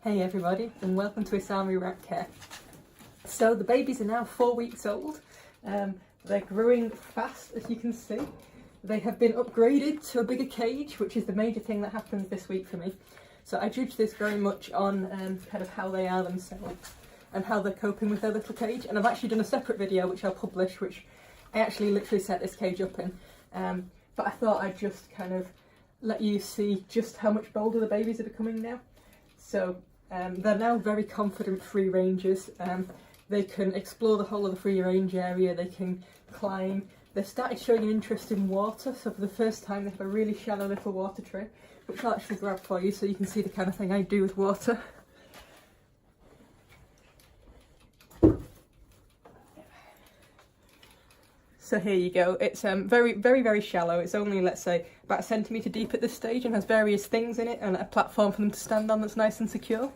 Hey everybody, and welcome to Isami Rat Care. So the babies are now 4 weeks old. They're growing fast, as you can see. They have been upgraded to a bigger cage, which is the major thing that happens this week for me. So I judge this very much on kind of how they are themselves and how they're coping with their little cage. And I've actually done a separate video which I'll publish, which I actually literally set this cage up in. But I thought I'd just kind of let you see just how much bolder the babies are becoming now. So they're now very confident free rangers. They can explore the whole of the free range area, they can climb. They've started showing an interest in water, so for the first time they have a really shallow little water tray, which I'll actually grab for you so you can see the kind of thing I do with water. So here you go, it's very shallow. It's only, let's say, about a centimetre deep at this stage and has various things in it and a platform for them to stand on that's nice and secure.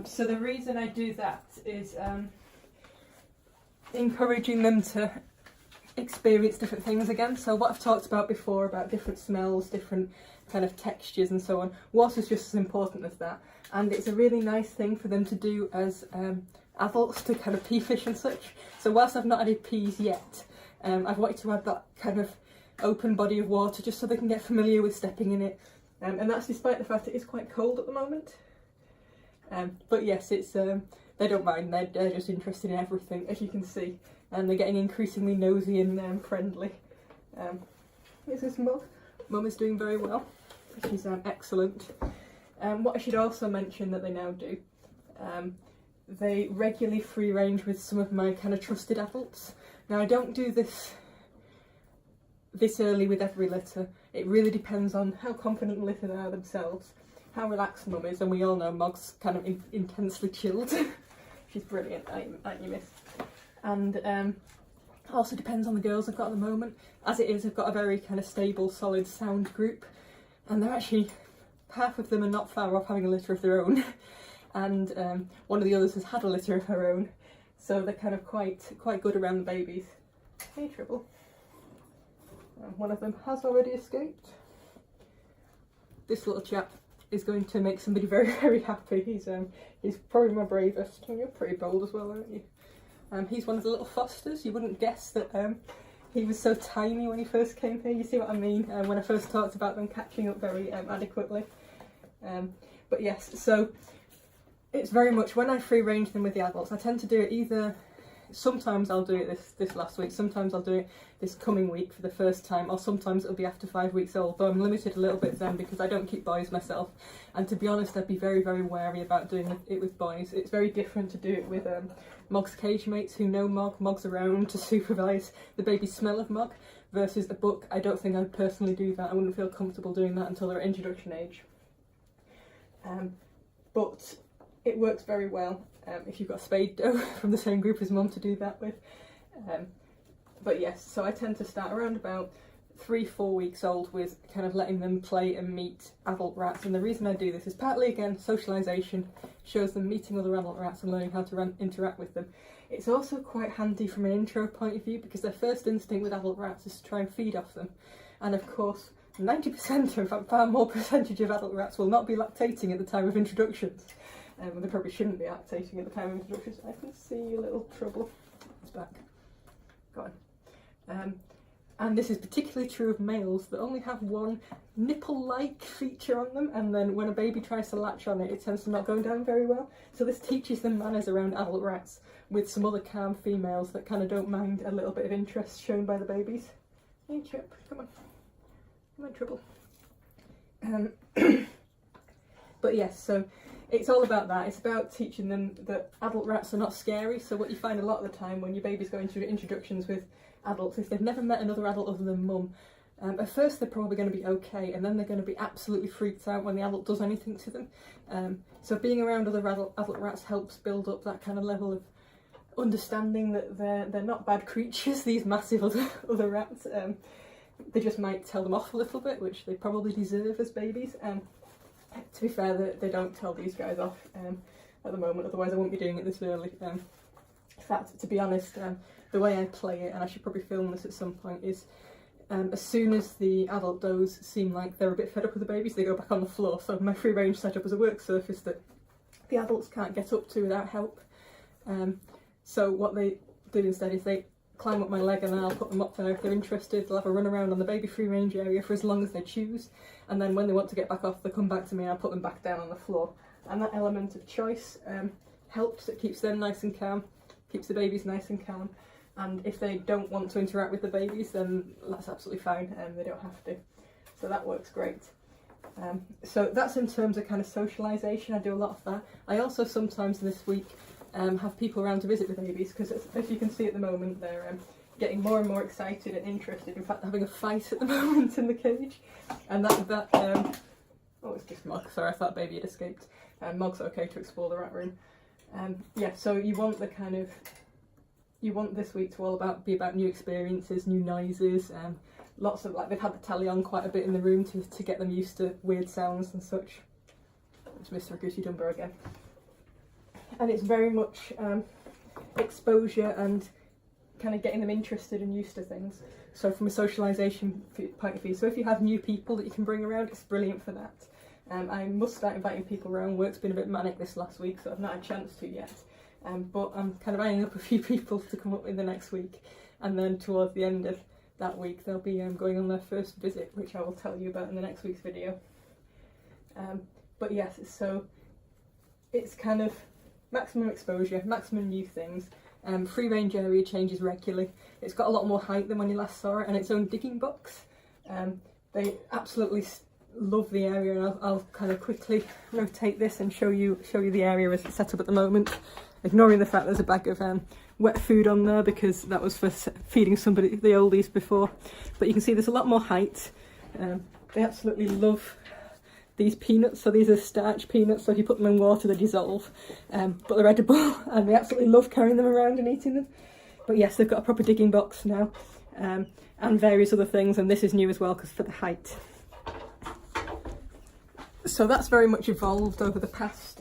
So the reason I do that is encouraging them to experience different things again. So what I've talked about before, about different smells, different kind of textures and so on, water's just as important as that. And it's a really nice thing for them to do as adults, to kind of pea fish and such. So whilst I've not added peas yet, I've wanted to add that kind of open body of water just so they can get familiar with stepping in it. And that's despite the fact it is quite cold at the moment. But yes, it's they don't mind, they're just interested in everything, as you can see. And they're getting increasingly nosy and friendly. Here's this Mug. Mum is doing very well. She's excellent. What I should also mention that they now do, they regularly free range with some of my kind of trusted adults. Now I don't do this early with every litter. It really depends on how confident the litter they are themselves, how relaxed Mum is, and we all know Mog's kind of intensely chilled. She's brilliant, aren't you, miss? And also depends on the girls I've got at the moment. As it is, I've got a very kind of stable, solid, sound group, and they're actually, half of them are not far off having a litter of their own. And one of the others has had a litter of her own, so they're kind of quite good around the babies. Hey, Tribble. One of them has already escaped. This little chap is going to make somebody very happy. He's probably my bravest. And you're pretty bold as well, aren't you? He's one of the little fosters. You wouldn't guess that he was so tiny when he first came here. You see what I mean? When I first talked about them catching up very adequately. But yes, so it's very much when I free range them with the adults, I tend to do it either, sometimes I'll do it this last week, sometimes I'll do it this coming week for the first time, or sometimes it'll be after 5 weeks old, though I'm limited a little bit then because I don't keep boys myself. And to be honest, I'd be very wary about doing it with boys. It's very different to do it with Mog's cage mates who know Mog's around to supervise the baby's smell of Mog, versus a book. I don't think I'd personally do that. I wouldn't feel comfortable doing that until they're at introduction age. But it works very well if you've got a spade doe from the same group as Mum to do that with. But yes, so I tend to start around about 3-4 weeks old with kind of letting them play and meet adult rats. And the reason I do this is partly, again, socialization, shows them meeting other adult rats and learning how to interact with them. It's also quite handy from an intro point of view because their first instinct with adult rats is to try and feed off them. And of course, 90%, or in fact far more percentage of adult rats will not be lactating at the time of introductions. They probably shouldn't be lactating at the time of introductions. I can see a little trouble. It's back. Go on. And this is particularly true of males that only have one nipple-like feature on them, and then when a baby tries to latch on it, it tends to not go down very well. So this teaches them manners around adult rats with some other calm females that kind of don't mind a little bit of interest shown by the babies. Hey, Chip, come on. Come on, Trouble. But yes, so it's all about that. It's about teaching them that adult rats are not scary. So what you find a lot of the time when your baby's going through introductions with adults, if they've never met another adult other than Mum, at first they're probably going to be okay, and then they're going to be absolutely freaked out when the adult does anything to them. So being around other adult rats helps build up that kind of level of understanding that they're not bad creatures, these massive other rats. They just might tell them off a little bit, which they probably deserve as babies. To be fair, they don't tell these guys off at the moment, otherwise I won't be doing it this early. In fact, to be honest, the way I play it, and I should probably film this at some point, is As soon as the adult does seem like they're a bit fed up with the babies, they go back on the floor. So my free range setup is a work surface that the adults can't get up to without help. So what they do instead is they climb up my leg, and then I'll put them up there. If they're interested, they'll have a run around on the baby free range area for as long as they choose, and then when they want to get back off, they come back to me and I put them back down on the floor. And that element of choice helps. It keeps them nice and calm, keeps the babies nice and calm, and if they don't want to interact with the babies, then that's absolutely fine, and they don't have to. So that works great. So that's in terms of kind of socialisation. I do a lot of that. I also sometimes this week have people around to visit the babies, because as you can see at the moment, they're getting more and more excited and interested. In fact, having a fight at the moment in the cage, and oh, it's just Mogs. Sorry, I thought baby had escaped. Mogs are okay to explore the rat room. Yeah, so you want this week to be about new experiences, new noises, lots of, like, they've had the telly on quite a bit in the room to get them used to weird sounds and such. It's Mr. Goosey Dumbo again. And it's very much exposure and kind of getting them interested and used to things. So from a socialisation point of view, so if you have new people that you can bring around, it's brilliant for that. I must start inviting people around. Work's been a bit manic this last week, so I've not had a chance to yet. But I'm kind of eyeing up a few people to come up in the next week, and then towards the end of that week they'll be going on their first visit, which I will tell you about in the next week's video. But yes, so it's kind of maximum exposure, maximum new things. Free range area changes regularly. It's got a lot more height than when you last saw it, and its own digging box. They absolutely love the area, and I'll kind of quickly rotate this and show you the area as it's set up at the moment, ignoring the fact there's a bag of wet food on there because that was for feeding somebody, the oldies, before. But you can see there's a lot more height. They absolutely love these peanuts. So these are starch peanuts, so if you put them in water they dissolve, but they're edible, and they absolutely love carrying them around and eating them. But yes, they've got a proper digging box now, and various other things, and this is new as well because for the height. So that's very much evolved over the past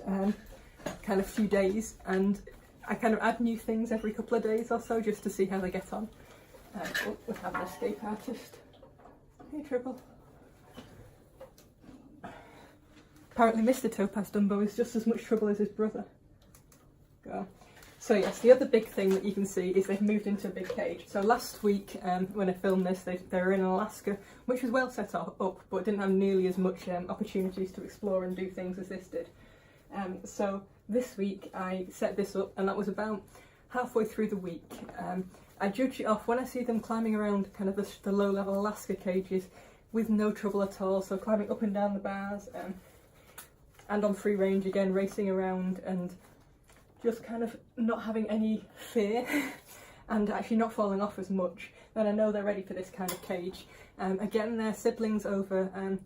kind of few days, and I kind of add new things every couple of days or so just to see how they get on. Oh, we have an escape artist. Hey, Triple. Apparently Mr. Topaz Dumbo is just as much trouble as his brother. Go. So yes, the other big thing that you can see is they've moved into a big cage. So last week, when I filmed this, they were in Alaska, which was well set up, but didn't have nearly as much opportunities to explore and do things as this did. So this week I set this up, and that was about halfway through the week. I judge it off when I see them climbing around kind of the low-level Alaska cages with no trouble at all. So climbing up and down the bars, and on free range again, racing around and just kind of not having any fear and actually not falling off as much, then I know they're ready for this kind of cage. Again, they're siblings over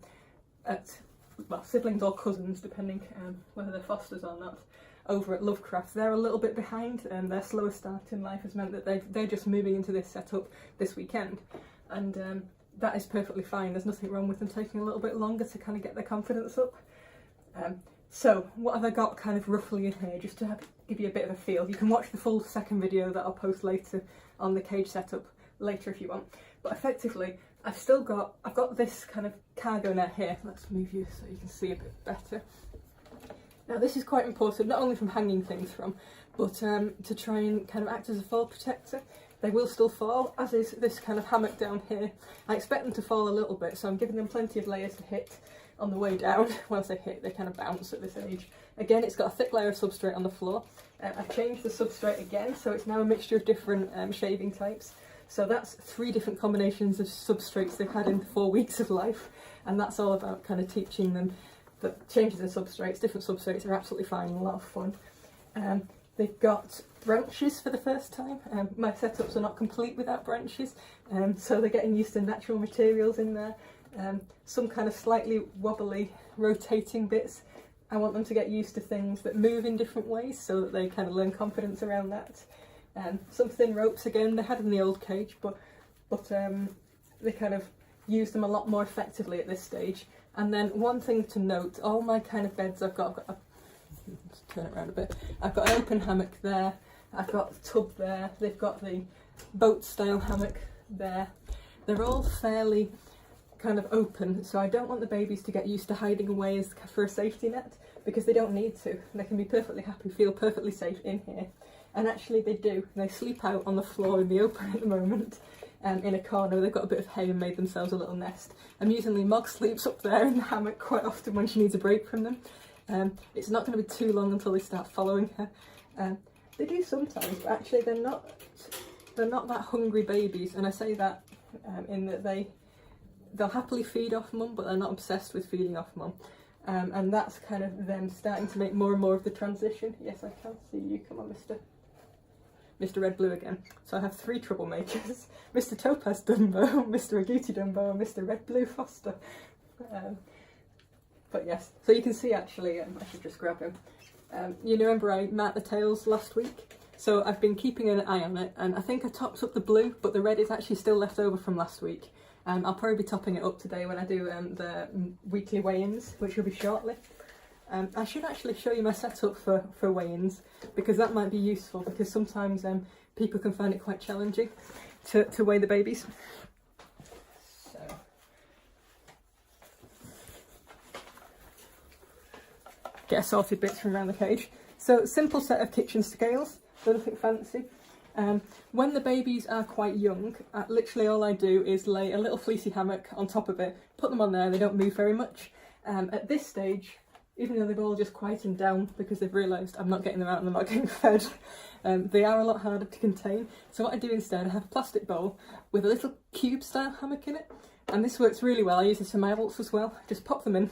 siblings or cousins, depending whether they're fosters or not, over at Lovecraft. They're a little bit behind, and their slower start in life has meant that they're just moving into this setup this weekend, and that is perfectly fine. There's nothing wrong with them taking a little bit longer to kind of get their confidence up. So what have I got kind of roughly in here, just to give you a bit of a feel. You can watch the full second video that I'll post later on the cage setup later if you want. But effectively, I've got this kind of cargo net here. Let's move you so you can see a bit better. Now this is quite important, not only from hanging things from, but to try and kind of act as a fall protector. They will still fall, as is this kind of hammock down here. I expect them to fall a little bit, so I'm giving them plenty of layers to hit on the way down. Once they hit, they kind of bounce at this age. Again, it's got a thick layer of substrate on the floor. I've changed the substrate again, so it's now a mixture of different shaving types. So that's 3 different combinations of substrates they've had in 4 weeks of life, and that's all about kind of teaching them that changes in substrates, different substrates are absolutely fine and a lot of fun. They've got branches for the first time. My setups are not complete without branches, so they're getting used to natural materials in there. Some kind of slightly wobbly rotating bits. I want them to get used to things that move in different ways so that they kind of learn confidence around that. Some thin ropes again, they had in the old cage, but they kind of use them a lot more effectively at this stage. And then one thing to note, all my kind of beds I've got let's turn it around a bit. I've got an open hammock there, I've got the tub there, they've got the boat style hammock there, they're all fairly kind of open, so I don't want the babies to get used to hiding away as for a safety net, because they don't need to. They can be perfectly happy, feel perfectly safe in here. And actually they do. They sleep out on the floor in the open at the moment, in a corner. They've got a bit of hay and made themselves a little nest. Amusingly, Mog sleeps up there in the hammock quite often when she needs a break from them. It's not going to be too long until they start following her. They do sometimes, but actually they're not that hungry babies, and I say that in that they'll happily feed off mum, but they're not obsessed with feeding off mum. And that's kind of them starting to make more and more of the transition. Yes, I can see you. Come on, Mr. Red Blue again. So I have 3 troublemakers: Mr. Topaz Dumbo, Mr. Agouti Dumbo, and Mr. Red Blue Foster. But yes, so you can see actually, I should just grab him. You remember I marked the tails last week? So I've been keeping an eye on it, and I think I topped up the blue, but the red is actually still left over from last week. I'll probably be topping it up today when I do the weekly weigh-ins, which will be shortly. I should actually show you my setup for weigh-ins, because that might be useful, because sometimes people can find it quite challenging to weigh the babies. So, get assorted bits from around the cage. So, simple set of kitchen scales, so nothing fancy. When the babies are quite young, literally all I do is lay a little fleecy hammock on top of it, put them on there, they don't move very much. At this stage, even though they've all just quietened down because they've realised I'm not getting them out and they're not getting fed, they are a lot harder to contain. So what I do instead, I have a plastic bowl with a little cube style hammock in it, and this works really well. I use this for my adults as well. Just pop them in,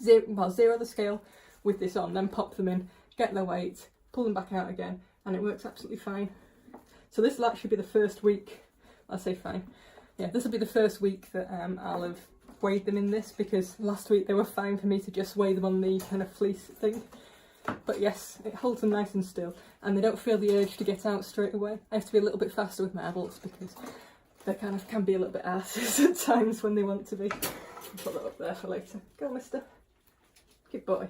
zero the scale with this on, then pop them in, get their weight, pull them back out again, and it works absolutely fine. So this will actually be the first week, I'll say fine, yeah, this will be the first week that I'll have weighed them in this, because last week they were fine for me to just weigh them on the kind of fleece thing. But yes, it holds them nice and still, and they don't feel the urge to get out straight away. I have to be a little bit faster with my adults because they kind of can be a little bit arses at times when they want to be. I'll put that up there for later. Go, mister. Good boy.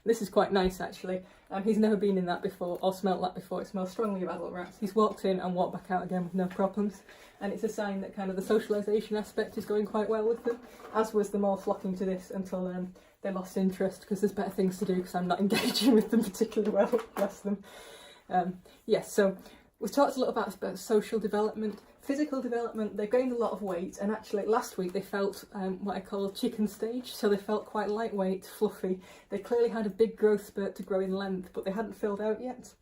This is quite nice actually. He's never been in that before or smelt that before. It smells strongly of adult rats. He's walked in and walked back out again with no problems, and it's a sign that kind of the socialisation aspect is going quite well with them, as was them all flocking to this until they lost interest because there's better things to do because I'm not engaging with them particularly well, bless them. Yes, so we've talked a little about social development. Physical development, they've gained a lot of weight, and actually last week they felt what I call chicken stage, so they felt quite lightweight, fluffy. They clearly had a big growth spurt to grow in length, but they hadn't filled out yet.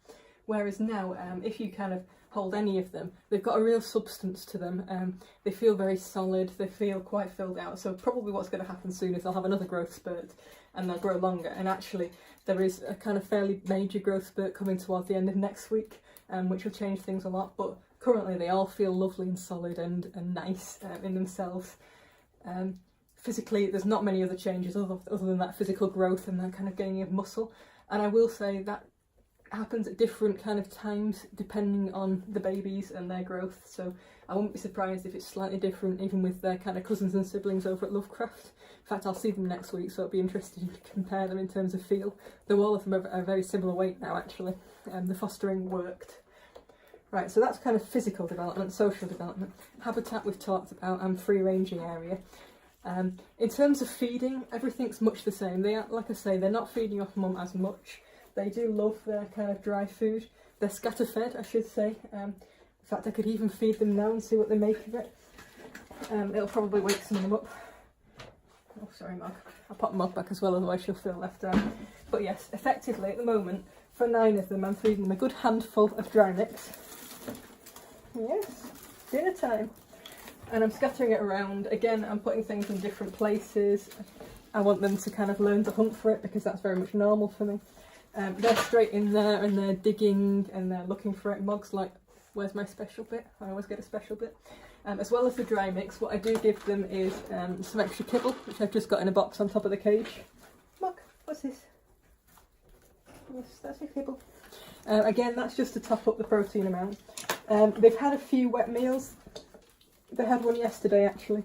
Whereas now, if you kind of hold any of them, they've got a real substance to them. They feel very solid, they feel quite filled out, so probably what's going to happen soon is they'll have another growth spurt and they'll grow longer, and actually there is a kind of fairly major growth spurt coming towards the end of next week, which will change things a lot, but currently they all feel lovely and solid and nice in themselves. Physically, there's not many other changes other than that physical growth and that kind of gaining of muscle. And I will say that happens at different kind of times depending on the babies and their growth. So I wouldn't be surprised if it's slightly different even with their kind of cousins and siblings over at Lovecraft. In fact, I'll see them next week, so it'll be interesting to compare them in terms of feel. Though all of them are very similar weight now actually. The fostering worked. Right, so that's kind of physical development, social development. Habitat we've talked about, and free ranging area. In terms of feeding, everything's much the same. They are, like I say, they're not feeding off mum as much. They do love their kind of dry food. They're scatter fed, I should say. In fact, I could even feed them now and see what they make of it. It'll probably wake some of them up. Oh, sorry, Mog. I'll pop Mog back as well, otherwise she'll feel left out. But yes, effectively at the moment, for 9 of them, I'm feeding them a good handful of dry mix. Yes, dinner time. And I'm scattering it around. Again, I'm putting things in different places. I want them to kind of learn to hunt for it because that's very much normal for me. They're straight in there and they're digging and they're looking for it. Mog's like, where's my special bit? I always get a special bit. As well as the dry mix, what I do give them is some extra kibble, which I've just got in a box on top of the cage. Mog, what's this? Yes, that's your kibble. Again, that's just to top up the protein amount. They've had a few wet meals. They had one yesterday actually.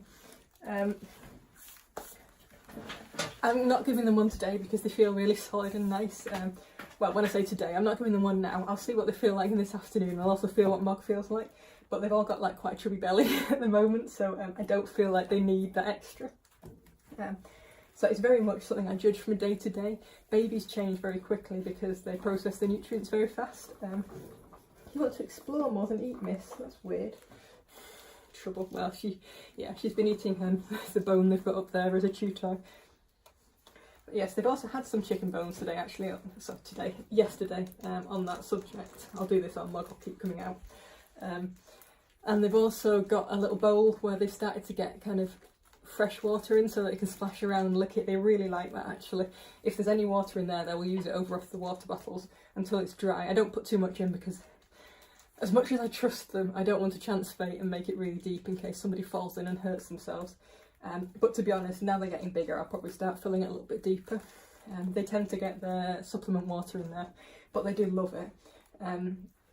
I'm not giving them one today because they feel really solid and nice. Well, when I say today, I'm not giving them one now. I'll see what they feel like in this afternoon. I'll also feel what Mog feels like. but they've all got like quite a chubby belly at the moment, so I don't feel like they need that extra. So it's very much something I judge from day to day. Babies change very quickly because they process the nutrients very fast. You want to explore more than eat, miss? That's weird. Trouble. Well, she's been eating the bone they've got up there as a chew toy. But yes, they've also had some chicken bones today, actually. Yesterday, on that subject. I'll do this on Mog, I'll keep coming out. And they've also got a little bowl where they've started to get kind of fresh water in so that it can splash around and lick it. They really like that, actually. If there's any water in there, they will use it over off the water bottles until it's dry. I don't put too much in because as much as I trust them, I don't want to chance fate and make it really deep in case somebody falls in and hurts themselves. But to be honest, now they're getting bigger, I'll probably start filling it a little bit deeper. They tend to get their supplement water in there, but they do love it.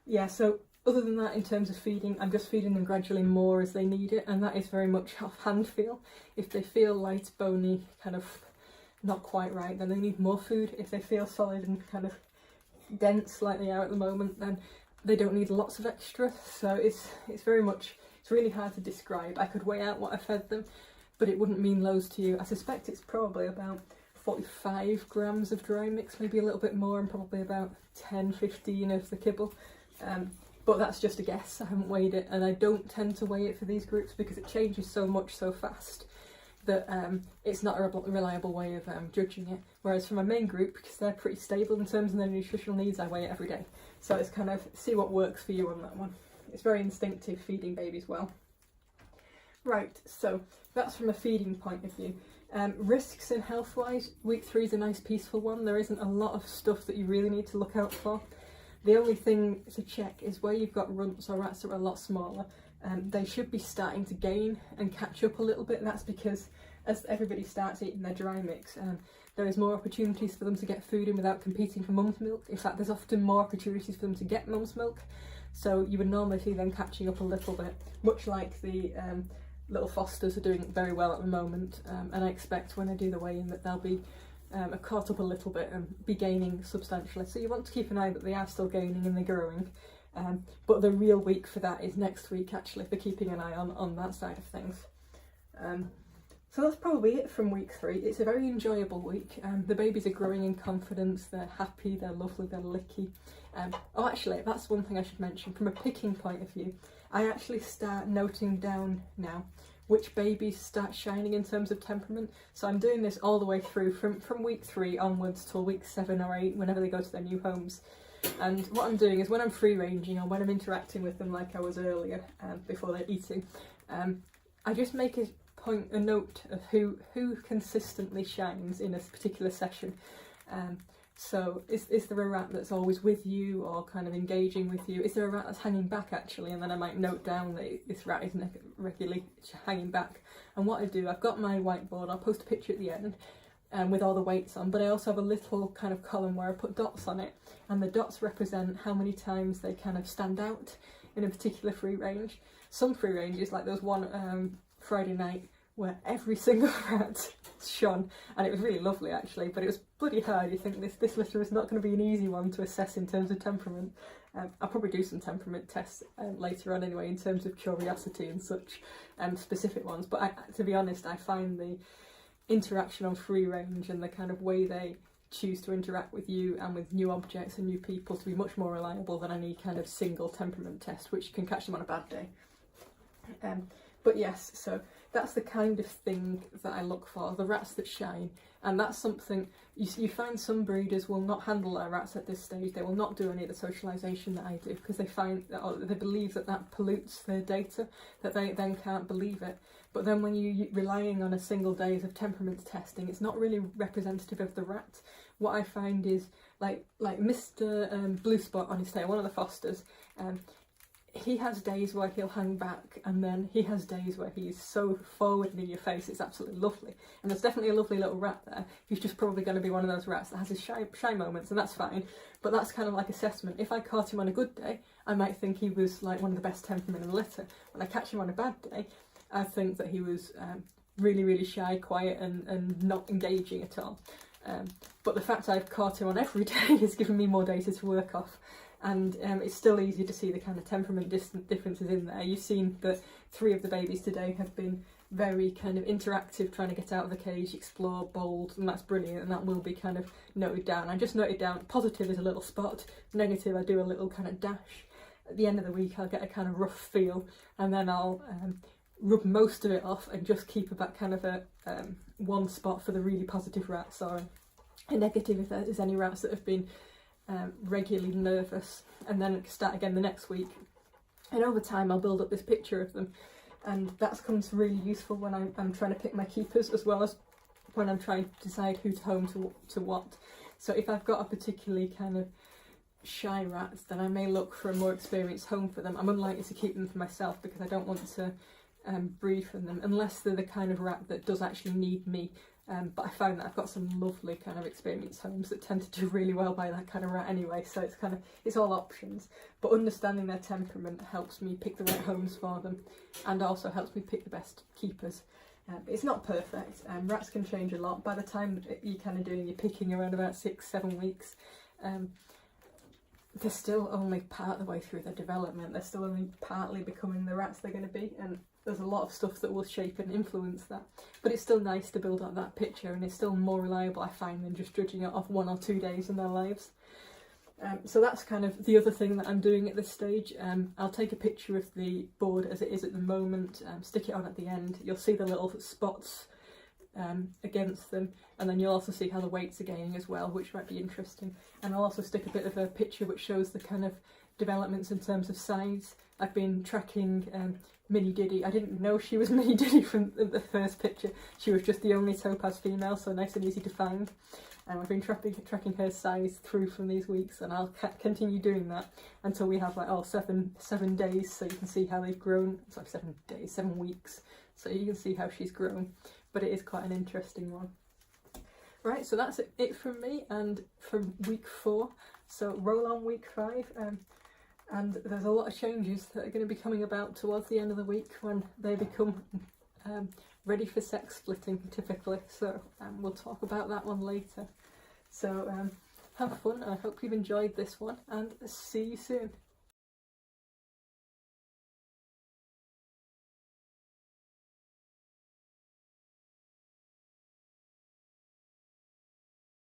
Yeah, so other than that, in terms of feeding, I'm just feeding them gradually more as they need it, and that is very much off-hand feel. If they feel light, bony, kind of not quite right, then they need more food. If they feel solid and kind of dense like they are at the moment, then they don't need lots of extra. So it's very much, it's really hard to describe. I could weigh out what I fed them, but it wouldn't mean loads to you. I suspect it's probably about 45 grams of dry mix, maybe a little bit more, and probably about 10-15 of the kibble. But that's just a guess. I haven't weighed it, and I don't tend to weigh it for these groups because it changes so much so fast that it's not a reliable way of judging it. Whereas for my main group, because they're pretty stable in terms of their nutritional needs, I weigh it every day. So it's kind of see what works for you on that one. It's very instinctive, feeding babies well. Right, so that's from a feeding point of view. Risks in health-wise, week 3 is a nice peaceful one. There isn't a lot of stuff that you really need to look out for. The only thing to check is where you've got runts or rats that are a lot smaller, they should be starting to gain and catch up a little bit. That's because as everybody starts eating their dry mix, there is more opportunities for them to get food in without competing for mum's milk. In fact, there's often more opportunities for them to get mum's milk. So you would normally see them catching up a little bit, much like the little Fosters are doing very well at the moment. And I expect when I do the weigh-in that they'll be caught up a little bit and be gaining substantially. So you want to keep an eye that they are still gaining and they're growing. But the real week for that is next week, actually, for keeping an eye on that side of things. So that's probably it from week 3. It's a very enjoyable week. The babies are growing in confidence, they're happy, they're lovely, they're licky. Oh, actually, that's one thing I should mention. From a picking point of view, I actually start noting down now which babies start shining in terms of temperament. So I'm doing this all the way through from week 3 onwards till week 7 or 8, whenever they go to their new homes. And what I'm doing is when I'm free ranging or when I'm interacting with them like I was earlier, before they're eating, I just make a note of who consistently shines in a particular session. So is there a rat that's always with you or kind of engaging with you? Is there a rat that's hanging back actually? And then I might note down that this rat isn't regularly hanging back. And what I do, I've got my whiteboard, I'll post a picture at the end with all the weights on, but I also have a little kind of column where I put dots on it, and the dots represent how many times they kind of stand out in a particular free range. Some free ranges, like there was one Friday night where every single rat shone, and it was really lovely actually, but it was bloody hard. You think this litter is not going to be an easy one to assess in terms of temperament. I'll probably do some temperament tests later on anyway, in terms of curiosity and such, specific ones, but to be honest, I find the interaction on free range and the kind of way they choose to interact with you and with new objects and new people to be much more reliable than any kind of single temperament test, which can catch them on a bad day. But yes, so that's the kind of thing that I look for, the rats that shine. And that's something, you find some breeders will not handle their rats at this stage. They will not do any of the socialization that I do because they find that, or they believe that pollutes their data, that they then can't believe it. But then when you're relying on a single days of temperament testing, it's not really representative of the rat. What I find is, like Mr. Blue Spot on his tail, one of the Fosters, he has days where he'll hang back, and then he has days where he's so forward and in your face, it's absolutely lovely. And there's definitely a lovely little rat there. He's just probably going to be one of those rats that has his shy moments, and that's fine. But that's kind of like assessment. If I caught him on a good day, I might think he was like one of the best temperament in the litter. When I catch him on a bad day, I think that he was really, really shy, quiet, and not engaging at all. But the fact I've caught him on every day has given me more data to work off. and it's still easy to see the kind of temperament differences in there. You've seen that 3 of the babies today have been very kind of interactive, trying to get out of the cage, explore, bold, and that's brilliant, and that will be kind of noted down. I just noted down positive is a little spot, negative I do a little kind of dash. At the end of the week I'll get a kind of rough feel, and then I'll rub most of it off and just keep about kind of a one spot for the really positive rats, or a negative if there's any rats that have been regularly nervous, and then start again the next week. And over time I'll build up this picture of them, and that comes really useful when I'm trying to pick my keepers, as well as when I'm trying to decide who's home to what. So if I've got a particularly kind of shy rat, then I may look for a more experienced home for them. I'm unlikely to keep them for myself because I don't want to breed from them unless they're the kind of rat that does actually need me. But I found that I've got some lovely kind of experienced homes that tend to do really well by that kind of rat anyway, so it's all options. But understanding their temperament helps me pick the right homes for them, and also helps me pick the best keepers. It's not perfect, rats can change a lot. By the time you're kind of doing your picking around about 6-7 weeks, they're still only part of the way through their development. They're still only partly becoming the rats they're going to be, and there's a lot of stuff that will shape and influence that. But it's still nice to build up that picture, and it's still more reliable, I find, than just judging it off 1 or 2 days in their lives. So that's kind of the other thing that I'm doing at this stage. I'll take a picture of the board as it is at the moment, stick it on at the end. You'll see the little spots against them, and then you'll also see how the weights are gaining as well, which might be interesting. And I'll also stick a bit of a picture which shows the kind of developments in terms of size. I've been tracking Mini Diddy. I didn't know she was Mini Diddy from the first picture. She was just the only topaz female, so nice and easy to find. I've been tracking her size through from these weeks, and I'll continue doing that until we have like 7 days, so you can see how they've grown. It's like 7 days, 7 weeks, so you can see how she's grown. But it is quite an interesting one. Right, so that's it from me and from week 4. So roll on week 5, and there's a lot of changes that are going to be coming about towards the end of the week when they become ready for sex splitting typically. So we'll talk about that one later. So have fun. I hope you've enjoyed this one, and see you soon.